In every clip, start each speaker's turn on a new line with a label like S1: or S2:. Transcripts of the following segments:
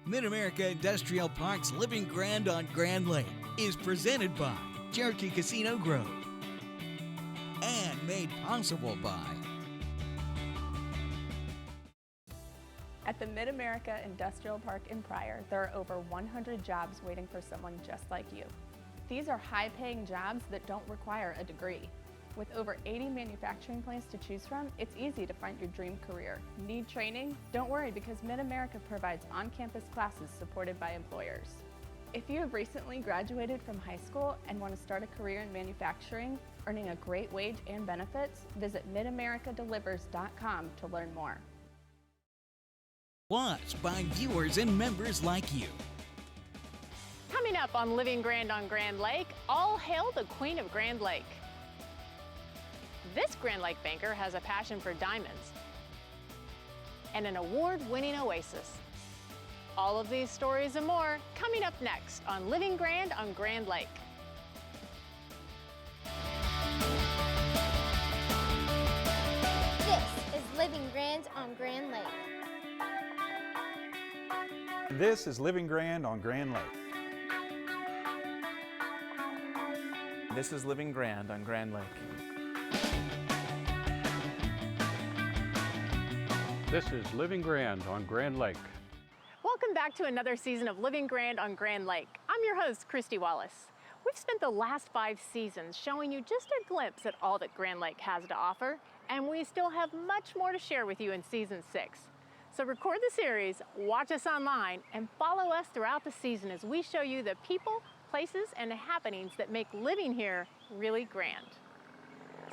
S1: Mid-America Industrial Park's Living Grand on Grand Lake is presented by Cherokee Casino Grove and made possible by
S2: At the Mid-America Industrial Park in Pryor, there are over 100 jobs waiting for someone just like you. These are high-paying jobs that don't require a degree. With over 80 manufacturing plants to choose from, it's easy to find your dream career. Need training? Don't worry, because Mid-America provides on-campus classes supported by employers. If you have recently graduated from high school and want to start a career in manufacturing, earning a great wage and benefits, visit midamericadelivers.com to learn more.
S1: Watched by viewers and members like you.
S3: Coming up on Living Grand on Grand Lake, all hail the Queen of Grand Lake. This Grand Lake banker has a passion for diamonds and an award-winning oasis. All of these stories and more coming up next on Living Grand on Grand Lake.
S4: This is Living Grand on Grand Lake.
S5: This is Living Grand on Grand Lake.
S6: This is Living Grand on Grand Lake.
S7: This is Living Grand on Grand Lake.
S3: Welcome back to another season of Living Grand on Grand Lake. I'm your host, Christy Wallace. We've spent the last 5 seasons showing you just a glimpse at all that Grand Lake has to offer, and we still have much more to share with you in season 6. So record the series, watch us online, and follow us throughout the season as we show you the people, places, and happenings that make living here really grand.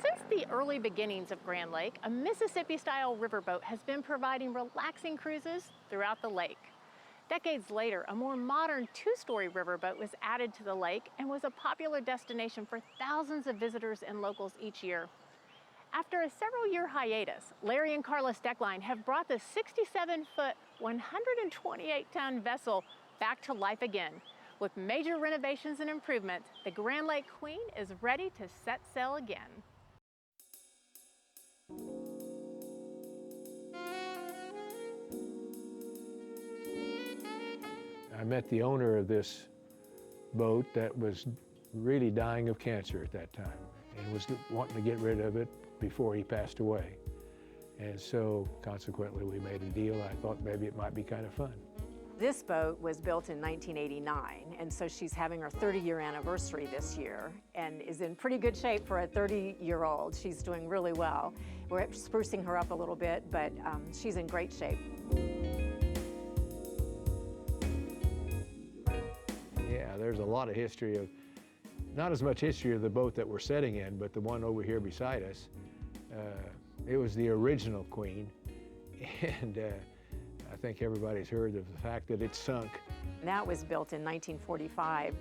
S3: Since the early beginnings of Grand Lake, a Mississippi-style riverboat has been providing relaxing cruises throughout the lake. Decades later, a more modern 2-story riverboat was added to the lake and was a popular destination for thousands of visitors and locals each year. After a several-year hiatus, Larry and Carla Steckline have brought the 67-foot, 128-ton vessel back to life again. With major renovations and improvements, the Grand Lake Queen is ready to set sail again.
S7: I met the owner of this boat that was really dying of cancer at that time and was wanting to get rid of it before he passed away. And so consequently we made a deal. I thought maybe it might be kind of fun.
S8: This boat was built in 1989, and so she's having her 30-year anniversary this year and is in pretty good shape for a 30-year-old. She's doing really well. We're sprucing her up a little bit, but she's in great shape.
S7: Yeah, there's a lot of history of, not as much history of the boat that we're sitting in, but the one over here beside us. It was the original Queen, and I think everybody's heard of the fact that it sunk.
S8: That was built in 1945,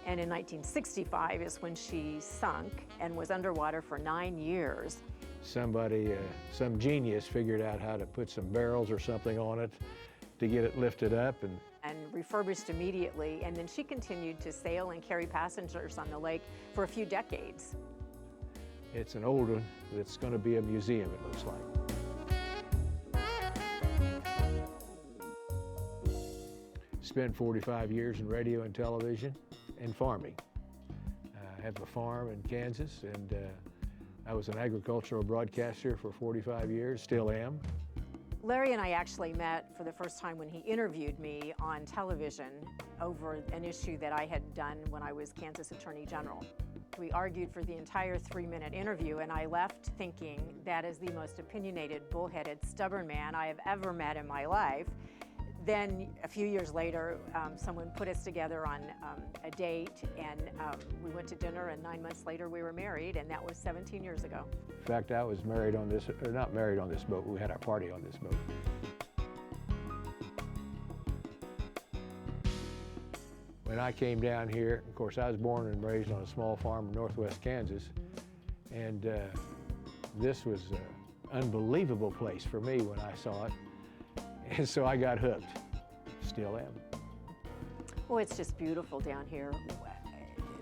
S8: and in 1965 is when she sunk and was underwater for 9 years.
S7: Somebody, some genius figured out how to put some barrels or something on it to get it lifted up and
S8: refurbished immediately, and then she continued to sail and carry passengers on the lake for a few decades.
S7: It's an old one that's going to be a museum, it looks like. Spent 45 years in radio and television and farming. I have a farm in Kansas, and I was an agricultural broadcaster for 45 years, still am.
S8: Larry and I actually met for the first time when he interviewed me on television over an issue that I had done when I was Kansas Attorney General. We argued for the entire 3-minute interview, and I left thinking that is the most opinionated, bullheaded, stubborn man I have ever met in my life. Then a few years later, someone put us together on a date, and we went to dinner, and 9 months later we were married, and that was 17 years ago.
S7: In fact, I was married on this, or not married on this boat, we had our party on this boat. When I came down here, of course, I was born and raised on a small farm in northwest Kansas, and this was an unbelievable place for me when I saw it. And so I got hooked, still am.
S8: Well, it's just beautiful down here.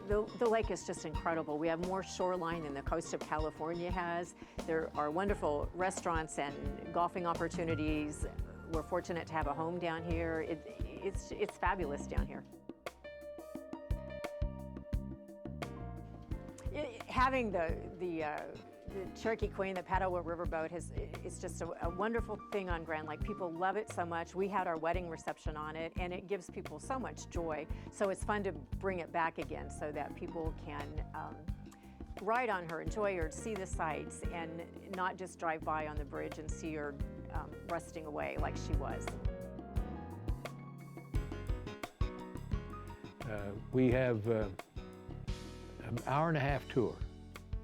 S8: The lake is just incredible. We have more shoreline than the coast of California has. There are wonderful restaurants and golfing opportunities, we're fortunate to have a home down here. It's fabulous down here. Having the Cherokee Queen, the paddle riverboat, is just a wonderful thing on Grand Lake. People love it so much. We had our wedding reception on it, and it gives people so much joy. So it's fun to bring it back again so that people can ride on her, enjoy her, see the sights, and not just drive by on the bridge and see her rusting away like she was.
S7: We have an hour-and-a-half tour.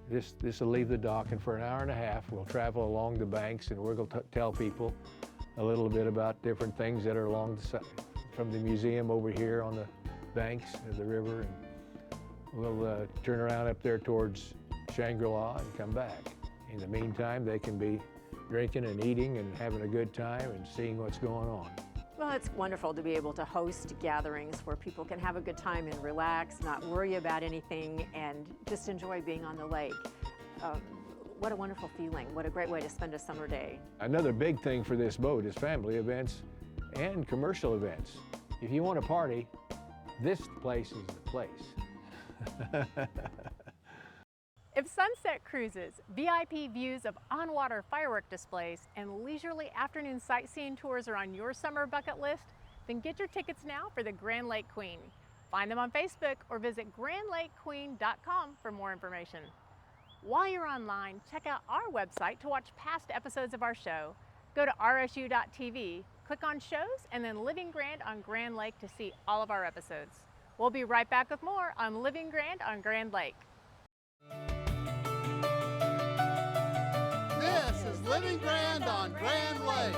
S7: This will leave the dock, and for an hour and a half, we'll travel along the banks, and we're going to tell people a little bit about different things that are along the side, from the museum over here on the banks of the river. And we'll turn around up there towards Shangri-La and come back. In the meantime, they can be drinking and eating and having a good time and seeing what's going on.
S8: Well, it's wonderful to be able to host gatherings where people can have a good time and relax, not worry about anything, and just enjoy being on the lake. What a wonderful feeling. What a great way to spend a summer day.
S7: Another big thing for this boat is family events and commercial events. If you want to party, this place is the place.
S3: If sunset cruises, VIP views of on-water firework displays, and leisurely afternoon sightseeing tours are on your summer bucket list, then get your tickets now for the Grand Lake Queen. Find them on Facebook or visit grandlakequeen.com for more information. While you're online, check out our website to watch past episodes of our show. Go to rsu.tv, click on shows, and then Living Grand on Grand Lake to see all of our episodes. We'll be right back with more on Living Grand on Grand Lake.
S9: This is Living Grand on Grand Lake.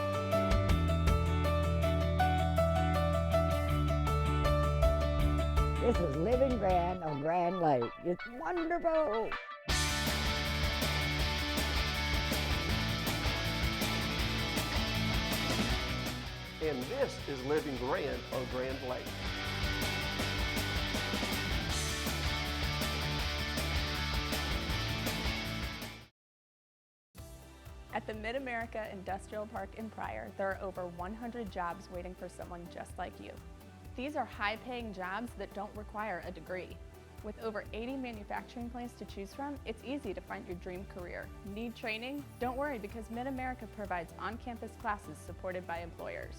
S10: This is Living Grand on Grand Lake. It's wonderful.
S9: And this is Living Grand on Grand Lake.
S2: At the Mid-America Industrial Park in Pryor, there are over 100 jobs waiting for someone just like you. These are high-paying jobs that don't require a degree. With over 80 manufacturing plants to choose from, it's easy to find your dream career. Need training? Don't worry, because Mid-America provides on-campus classes supported by employers.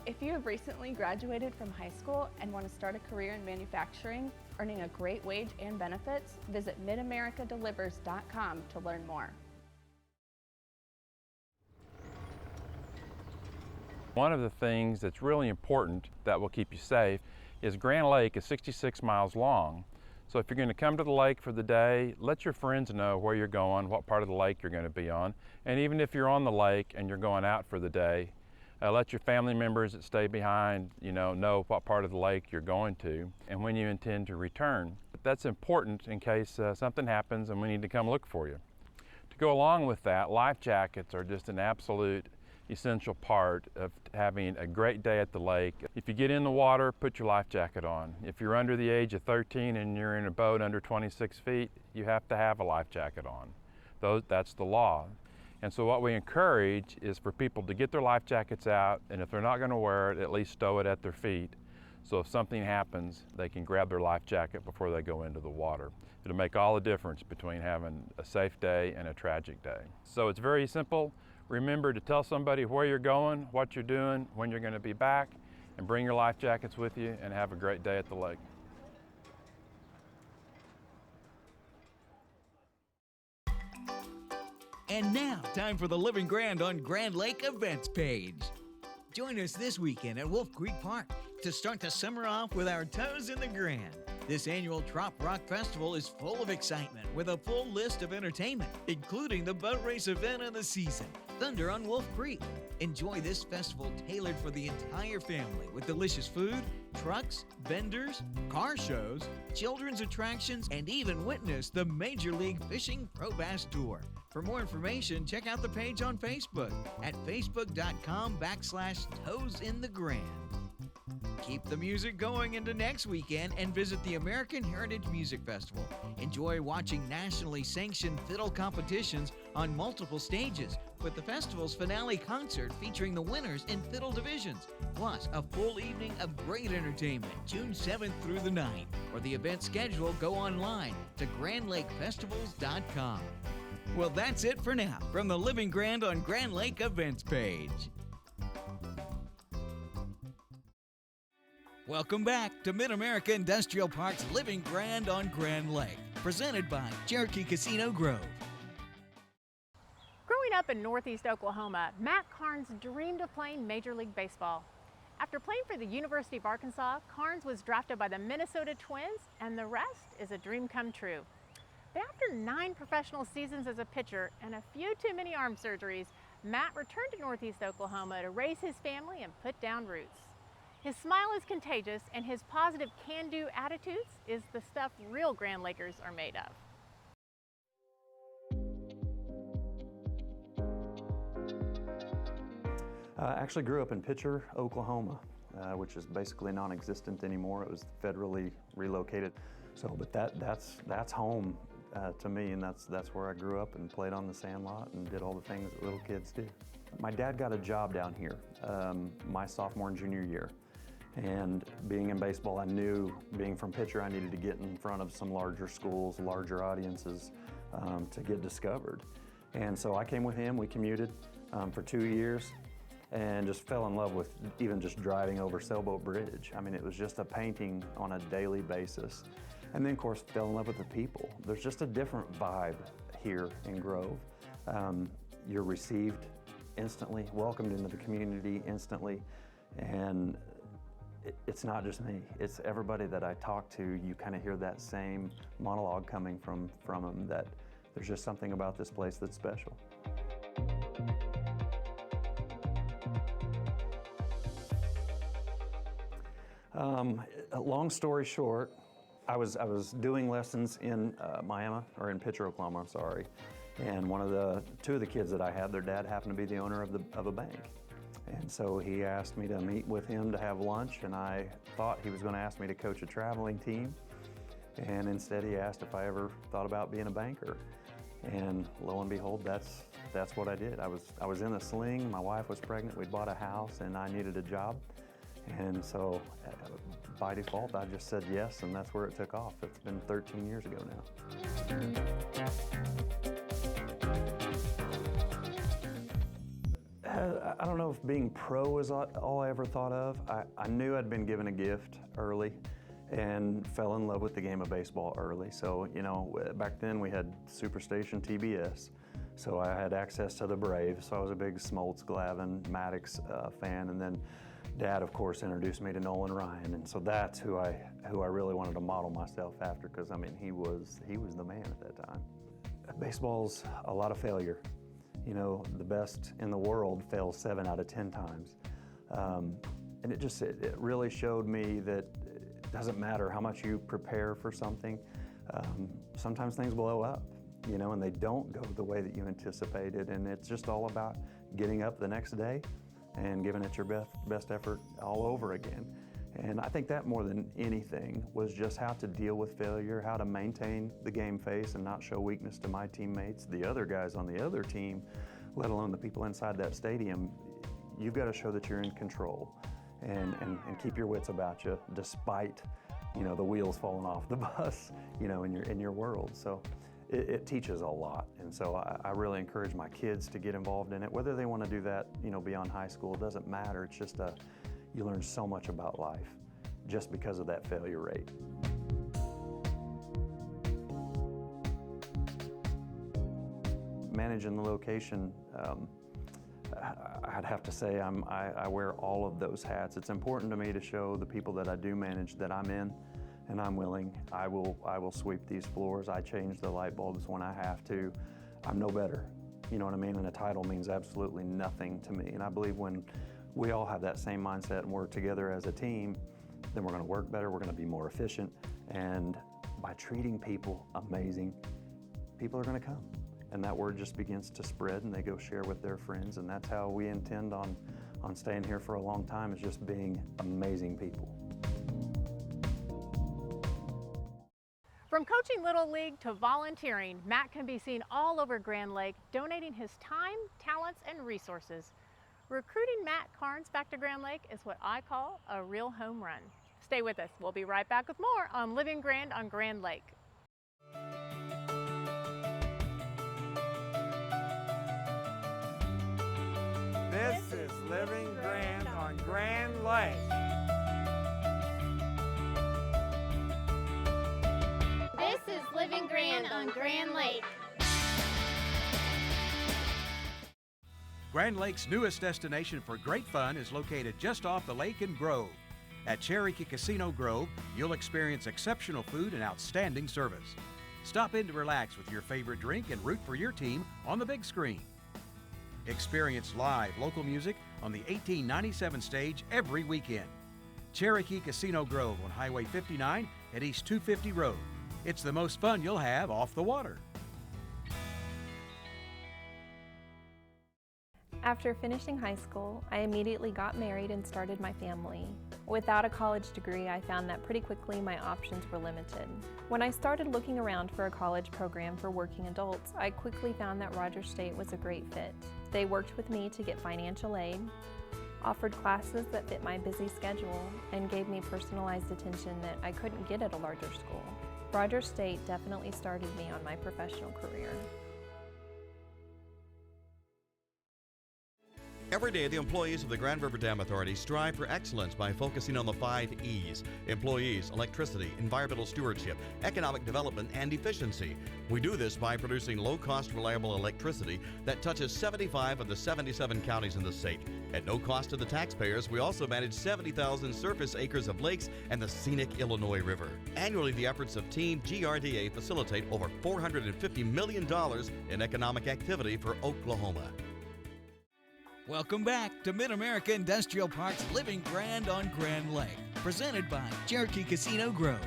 S2: If you have recently graduated from high school and want to start a career in manufacturing, earning a great wage and benefits, visit midamericadeliver's.com to learn more.
S11: One of the things that's really important that will keep you safe is Grand Lake is 66 miles long. So if you're going to come to the lake for the day, let your friends know where you're going, what part of the lake you're going to be on. And even if you're on the lake and you're going out for the day, let your family members that stay behind, know what part of the lake you're going to and when you intend to return. That's important in case something happens and we need to come look for you. To go along with that, life jackets are just an absolute essential part of having a great day at the lake. If you get in the water, put your life jacket on. If you're under the age of 13 and you're in a boat under 26 feet, you have to have a life jacket on. That's the law. And so what we encourage is for people to get their life jackets out, and if they're not going to wear it, at least stow it at their feet. So if something happens, they can grab their life jacket before they go into the water. It'll make all the difference between having a safe day and a tragic day. So it's very simple. Remember to tell somebody where you're going, what you're doing, when you're going to be back, and bring your life jackets with you and have a great day at the lake.
S1: And now, time for the Living Grand on Grand Lake events page. Join us this weekend at Wolf Creek Park to start the summer off with our toes in the Grand. This annual Trop Rock Festival is full of excitement with a full list of entertainment, including the boat race event of the season, Thunder on Wolf Creek. Enjoy this festival tailored for the entire family with delicious food, trucks, vendors, car shows, children's attractions, and even witness the Major League Fishing Pro Bass Tour. For more information, check out the page on Facebook at facebook.com/toesinthegrand. Keep the music going into next weekend and visit the American Heritage Music Festival. Enjoy watching nationally sanctioned fiddle competitions on multiple stages, with the festival's finale concert featuring the winners in fiddle divisions, plus a full evening of great entertainment June 7th through the 9th. For the event schedule, go online to grandlakefestivals.com. Well, that's it for now from the Living Grand on Grand Lake events page. Welcome back to Mid-America Industrial Park's Living Grand on Grand Lake, presented by Cherokee Casino Grove.
S3: Growing up in Northeast Oklahoma, Matt Carnes dreamed of playing Major League Baseball. After playing for the University of Arkansas, Karns was drafted by the Minnesota Twins, and the rest is a dream come true. But after 9 professional seasons as a pitcher and a few too many arm surgeries, Matt returned to Northeast Oklahoma to raise his family and put down roots. His smile is contagious, and his positive can-do attitudes is the stuff real Grand Lakers are made of.
S12: I actually grew up in Pitcher, Oklahoma, which is basically non-existent anymore. It was federally relocated. But that's home to me, and that's where I grew up and played on the sandlot and did all the things that little kids do. My dad got a job down here my sophomore and junior year. And being in baseball, I knew, being from Pitcher, I needed to get in front of some larger schools, larger audiences to get discovered. And so I came with him. We commuted for 2 years and just fell in love with even just driving over Sailboat Bridge. I mean, it was just a painting on a daily basis. And then, of course, fell in love with the people. There's just a different vibe here in Grove. You're received instantly, welcomed into the community instantly, and it's not just me, it's everybody that I talk to. You kind of hear that same monologue coming from them, that there's just something about this place that's special. Long story short, I was doing lessons in Miami, or in Pitcher, Oklahoma, I'm sorry. And two of the kids that I had, their dad happened to be the owner of a bank. And so he asked me to meet with him to have lunch, and I thought he was going to ask me to coach a traveling team. And instead he asked if I ever thought about being a banker. And lo and behold, that's what I did. I was in a sling, my wife was pregnant, we'd bought a house, and I needed a job. And so by default, I just said yes, and that's where it took off. It's been 13 years ago now. I don't know if being pro is all I ever thought of. I knew I'd been given a gift early and fell in love with the game of baseball early. So, back then we had Superstation TBS, so I had access to the Braves. So I was a big Smoltz, Glavine, Maddox fan, and then Dad, of course, introduced me to Nolan Ryan, and so that's who I really wanted to model myself after, because I mean he was the man at that time. Baseball's a lot of failure. The best in the world fails 7 out of 10 times. And it really showed me that it doesn't matter how much you prepare for something. Sometimes things blow up, and they don't go the way that you anticipated. And it's just all about getting up the next day and giving it your best effort all over again. And I think that more than anything was just how to deal with failure, how to maintain the game face and not show weakness to my teammates, the other guys on the other team, let alone the people inside that stadium. You've got to show that you're in control and keep your wits about you, despite the wheels falling off the bus in your world. So it teaches a lot, and so I really encourage my kids to get involved in it, whether they want to do that beyond high school. It doesn't matter. It's just you learn so much about life just because of that failure rate. Managing the location, I'd have to say I wear all of those hats. It's important to me to show the people that I do manage that I'm in and I'm willing. I will sweep these floors. I change the light bulbs when I have to. I'm no better, you know what I mean? And a title means absolutely nothing to me. And I believe when we all have that same mindset and work together as a team, then we're going to work better, we're going to be more efficient, and by treating people amazing, people are going to come. And that word just begins to spread, and they go share with their friends, and that's how we intend on staying here for a long time, is just being amazing people.
S3: From coaching Little League to volunteering, Matt can be seen all over Grand Lake, donating his time, talents, and resources. Recruiting Matt Carnes back to Grand Lake is what I call a real home run. Stay with us. We'll be right back with more on Living Grand on Grand Lake.
S5: This is Living Grand on Grand Lake.
S4: This is Living Grand on Grand Lake.
S13: Grand Lake's newest destination for great fun is located just off the lake in Grove. At Cherokee Casino Grove, you'll experience exceptional food and outstanding service. Stop in to relax with your favorite drink and root for your team on the big screen. Experience live local music on the 1897 stage every weekend. Cherokee Casino Grove on Highway 59 at East 250 Road. It's the most fun you'll have off the water.
S2: After finishing high school, I immediately got married and started my family. Without a college degree, I found that pretty quickly my options were limited. When I started looking around for a college program for working adults, I quickly found that Rogers State was a great fit. They worked with me to get financial aid, offered classes that fit my busy schedule, and gave me personalized attention that I couldn't get at a larger school. Rogers State definitely started me on my professional career.
S14: Every day, the employees of the Grand River Dam Authority strive for excellence by focusing on the 5 E's: employees, electricity, environmental stewardship, economic development, and efficiency. We do this by producing low-cost, reliable electricity that touches 75 of the 77 counties in the state. At no cost to the taxpayers, we also manage 70,000 surface acres of lakes and the scenic Illinois River. Annually, the efforts of Team GRDA facilitate over $450 million in economic activity for Oklahoma.
S1: Welcome back to Mid-America Industrial Park's Living Grand on Grand Lake, presented by Cherokee Casino Grove.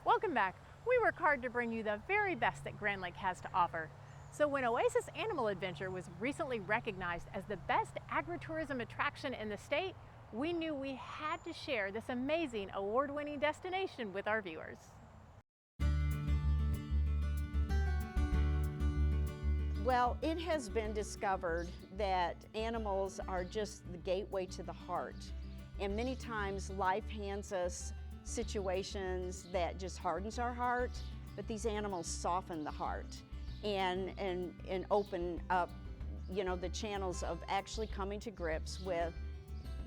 S3: Welcome back. We work hard to bring you the very best that Grand Lake has to offer. So when Oasis Animal Adventure was recently recognized as the best agritourism attraction in the state, we knew we had to share this amazing award-winning destination with our viewers.
S15: Well, it has been discovered that animals are just the gateway to the heart. And many times life hands us situations that just hardens our heart, but these animals soften the heart and open up, you know, the channels of actually coming to grips with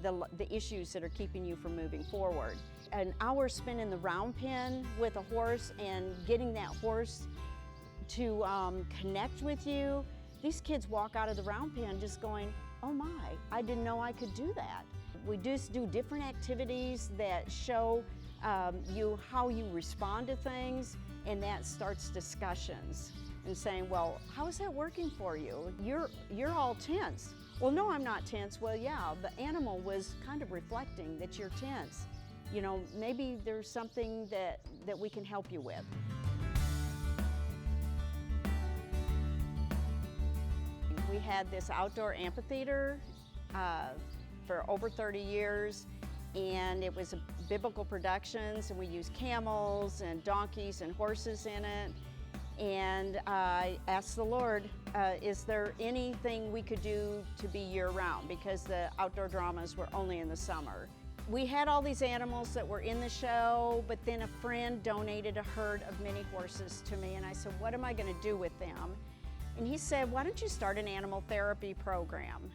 S15: the issues that are keeping you from moving forward. An hour spent in the round pen with a horse and getting that horse to connect with you. These kids walk out of the round pen just going, oh my, I didn't know I could do that. We just do different activities that show you how you respond to things, and that starts discussions and saying, well, how is that working for you? You're all tense. Well, no, I'm not tense. Well, yeah, the animal was kind of reflecting that you're tense. You know, maybe there's something that we can help you with. We had this outdoor amphitheater for over 30 years, and it was a biblical productions, and we used camels and donkeys and horses in it. And I asked the Lord, is there anything we could do to be year-round, because the outdoor dramas were only in the summer. We had all these animals that were in the show, but then a friend donated a herd of mini horses to me, and I said, what am I going to do with them? And he said, why don't you start an animal therapy program?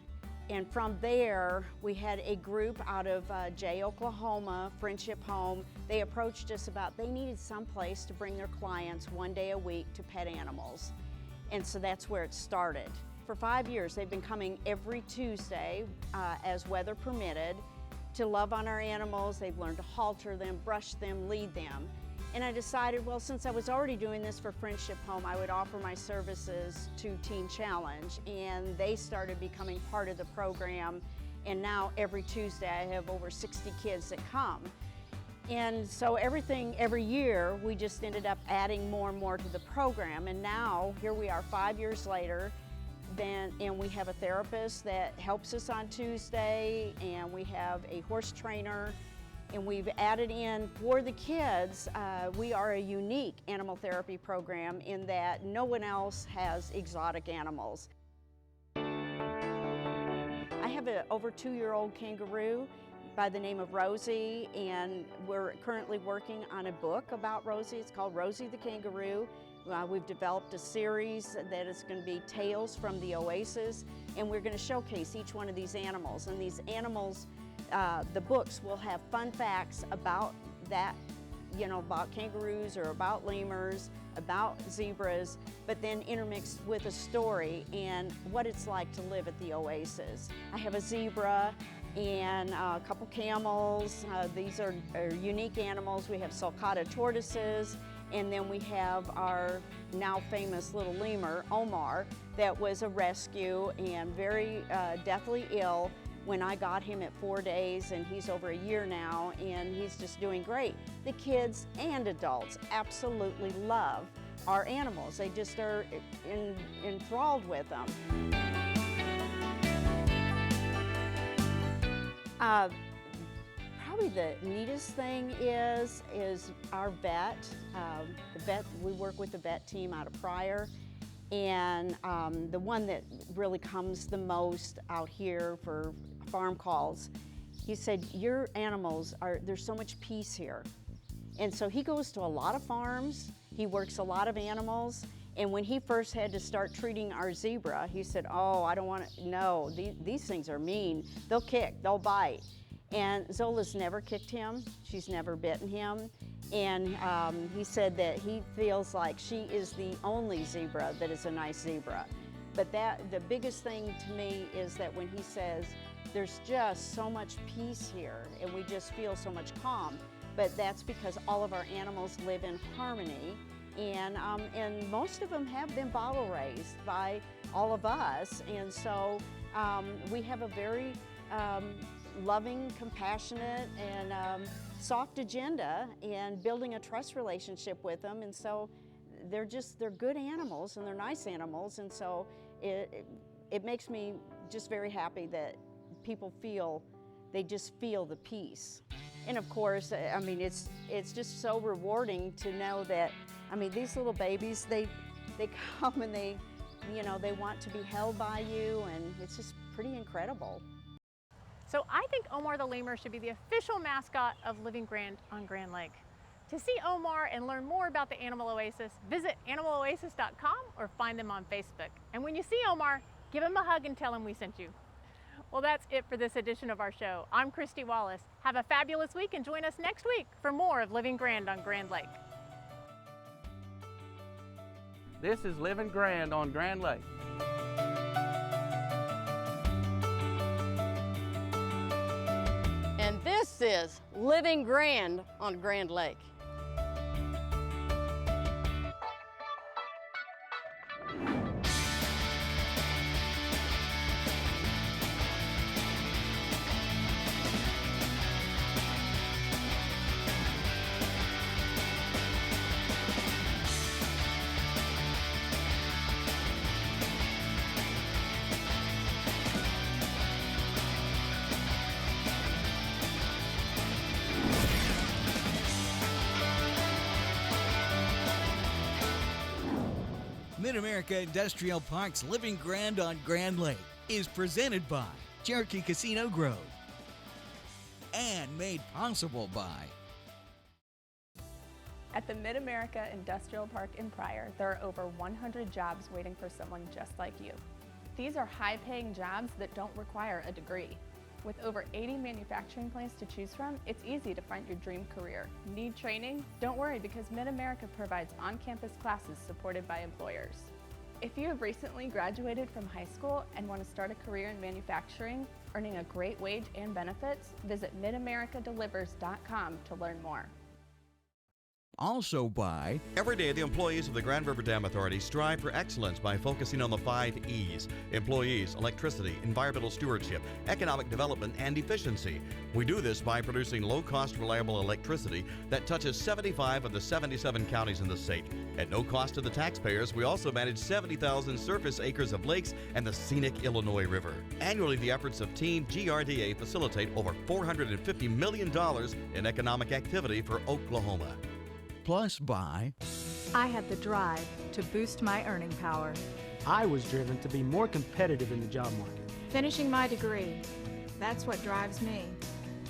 S15: And from there, we had a group out of Jay, Oklahoma, Friendship Home. They approached us about they needed some place to bring their clients 1 day a week to pet animals. And so that's where it started. For 5 years, they've been coming every Tuesday, as weather permitted, to love on our animals. They've learned to halter them, brush them, lead them. And I decided, well, since I was already doing this for Friendship Home, I would offer my services to Teen Challenge. And they started becoming part of the program. And now every Tuesday, I have over 60 kids that come. And so every year, we just ended up adding more and more to the program. And now, here we are 5 years later, and we have a therapist that helps us on Tuesday, and we have a horse trainer, And we've added in for the kids, we are a unique animal therapy program in that no one else has exotic animals. I have an over 2-year-old kangaroo by the name of Rosie, and we're currently working on a book about Rosie. It's called Rosie the Kangaroo. We've developed a series that is going to be Tales from the Oasis, and we're going to showcase each one of these animals. And these animals, the books will have fun facts about that, about kangaroos or about lemurs, about zebras, but then intermixed with a story and what it's like to live at the Oasis. I have a zebra and a couple camels. These are unique animals. We have sulcata tortoises, and then we have our now famous little lemur, Omar, that was a rescue and very deathly ill when I got him at 4 days, and he's over a year now, and he's just doing great. The kids and adults absolutely love our animals. They just are enthralled with them. Probably the neatest thing is our vet. We work with the vet team out of Pryor, and the one that really comes the most out here for farm calls, he said, your animals there's so much peace here. And so he goes to a lot of farms, he works a lot of animals, and when he first had to start treating our zebra, he said, oh, I don't want to, no, these things are mean. They'll kick, they'll bite. And Zola's never kicked him, she's never bitten him, and he said that he feels like she is the only zebra that is a nice zebra. But the biggest thing to me is that when he says, there's just so much peace here, and we just feel so much calm, but that's because all of our animals live in harmony, and most of them have been bottle raised by all of us, and so we have a very loving, compassionate, and soft agenda and building a trust relationship with them, and so they're good animals and they're nice animals, and so it makes me just very happy that people they just feel the peace. And of course, I mean, it's just so rewarding to know that, I mean, these little babies, they come and they want to be held by you, and it's just pretty incredible.
S3: So I think Omar the lemur should be the official mascot of Living Grand on Grand Lake. To see Omar and learn more about the Animal Oasis, visit animaloasis.com or find them on Facebook. And when you see Omar, give him a hug and tell him we sent you. Well, that's it for this edition of our show. I'm Christy Wallace. Have a fabulous week and join us next week for more of Living Grand on Grand Lake.
S16: This is Living Grand on Grand Lake.
S17: And this is Living Grand on Grand Lake.
S1: Mid-America Industrial Park's Living Grand on Grand Lake is presented by Cherokee Casino Grove and made possible by.
S2: At the Mid-America Industrial Park in Pryor, there are over 100 jobs waiting for someone just like you. These are high-paying jobs that don't require a degree. With over 80 manufacturing plants to choose from, it's easy to find your dream career. Need training? Don't worry, because Mid-America provides on-campus classes supported by employers. If you have recently graduated from high school and want to start a career in manufacturing, earning a great wage and benefits, visit midamericadeliver's.com to learn more.
S1: Also by
S14: Every day, the employees of the Grand River Dam Authority strive for excellence by focusing on the 5 E's: employees, electricity, environmental stewardship, economic development, and efficiency. We do this by producing low-cost, reliable electricity that touches 75 of the 77 counties in the state. At no cost to the taxpayers, we also manage 70,000 surface acres of lakes and the scenic Illinois River. Annually, the efforts of Team GRDA facilitate over $450 million in economic activity for Oklahoma.
S1: Plus by
S18: I had the drive to boost my earning power.
S19: I was driven to be more competitive in the job market.
S18: Finishing my degree, that's what drives me.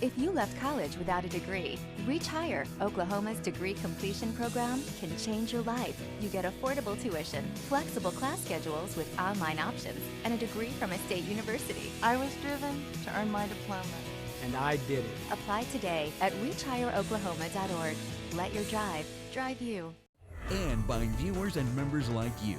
S20: If you left college without a degree, Reach Higher, Oklahoma's degree completion program, can change your life. You get affordable tuition, flexible class schedules with online options, and a degree from a state university.
S18: I was driven to earn my diploma.
S19: And I did it.
S20: Apply today at reachhigheroklahoma.org. Let your drive you.
S1: and by viewers and members like you.